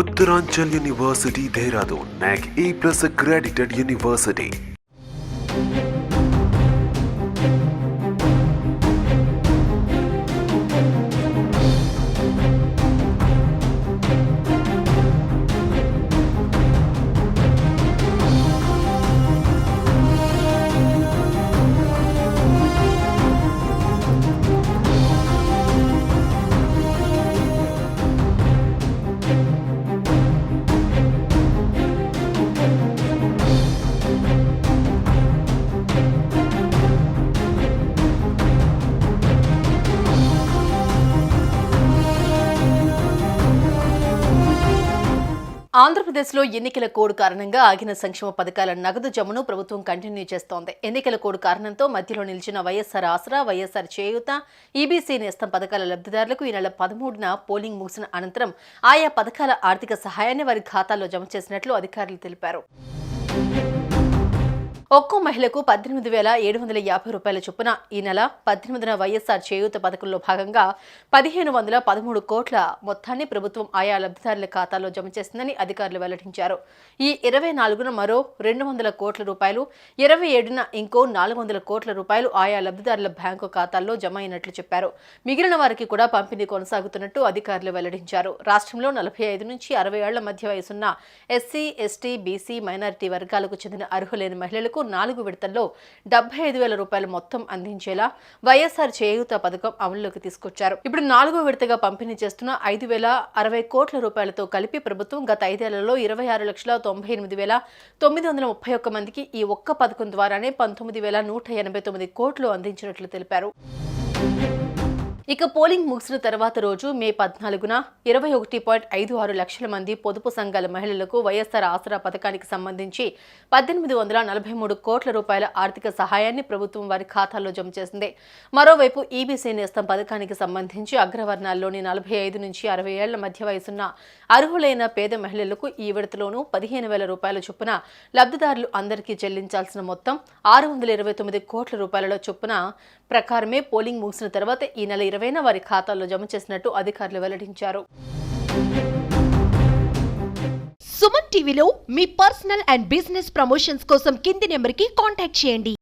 Uttaranchal University, Dehradun, NAC A+ accredited university. ఆంధ్రప్రదేశ్లో ఎన్నికల code కారణంగా ఆగిన సంక్షేమ పథకాల నగదు జమను ప్రభుత్వం కంటిన్యూ చేస్తోంది. ఎన్నికల కోడ్ కారణంతో మధ్యలో నిలిచిన వైఎస్ఆర్ ఆసరా, వైఎస్ఆర్ చేయూత, ఈబీసీ నేస్తం పథకాల లబ్ధిదారులకు ఈ నెల 13న పోలింగ్ ముగిసిన అనంతరం ఆయా పథకాల ఆర్థిక సహాయాన్ని వారి ఖాతాల్లో జమ చేసినట్లు అధికారులు తెలిపారు. ఒక్కో మహిళకు 18,750 రూపాయల చొప్పున ఈ నెల 18న వైఎస్ఆర్ చేయూత పథకంలో భాగంగా 1,513 కోట్ల మొత్తాన్ని ప్రభుత్వం ఆయా లబ్ధిదారుల ఖాతాలో జమ చేసిందని అధికారులు వెల్లడించారు. ఈ 24న మరో 200 కోట్ల రూపాయలు, 27న ఇంకో 400 కోట్ల రూపాయలు ఆయా లబ్ధిదారుల బ్యాంకు ఖాతాల్లో జమ అయినట్లు చెప్పారు. మిగిలిన వారికి కూడా పంపిణీ కొనసాగుతున్నట్టు అధికారులు వెల్లడించారు. రాష్ట్రంలో 45 నుంచి 60 ఏళ్ల మధ్య వయసున్న ఎస్సీ, ఎస్టీ, బీసీ, మైనారిటీ వర్గాలకు చెందిన అర్హులైన మహిళలకు 4 విడతల్లో 75,000 రూపాయలు మొత్తం అందించేలా వైఎస్ఆర్ చేయూత పథకం అమలులోకి తీసుకొచ్చారు. ఇప్పుడు 4వ విడతగా పంపిణీ చేస్తున్న 5,060 కోట్ల రూపాయలతో కలిపి ప్రభుత్వం గత 5 ఏళ్లలో 26,98,931 మందికి ఈ ఒక్క పథకం ద్వారానే 19,189 కోట్లు అందించినట్లు తెలిపారు. ఇక పోలింగ్ ముగిసిన తర్వాత రోజు మే 14న 21.56 లక్షల మంది పొదుపు సంఘాల మహిళలకు వైఎస్ఆర్ ఆసరా పథకానికి సంబంధించి 1,843 కోట్ల రూపాయల ఆర్థిక సహాయాన్ని ప్రభుత్వం వారి ఖాతాల్లో జమ చేసింది. మరోవైపు ఈబీసీ నేస్తం పథకానికి సంబంధించి అగ్రవర్ణాల్లోని 45 నుంచి 60 ఏళ్ల మధ్య వయసున్న అర్హులైన పేద మహిళలకు ఈ విడతలోనూ 15,000 రూపాయల చొప్పున లబ్ధిదారులు అందరికీ చెల్లించాల్సిన మొత్తం 629 కోట్ల రూపాయల చొప్పున ప్రకారమే పోలింగ్ ముగిసిన తర్వాత ఈ నెల 20న వారి ఖాతాల్లో జమ చేసినట్టు అధికారులు వెల్లడించారు. సుమన్ టీవీలో మీ పర్సనల్ అండ్ బిజినెస్ ప్రమోషన్స్ కోసం కింది నెంబర్కి కాంటాక్ట్ చేయండి.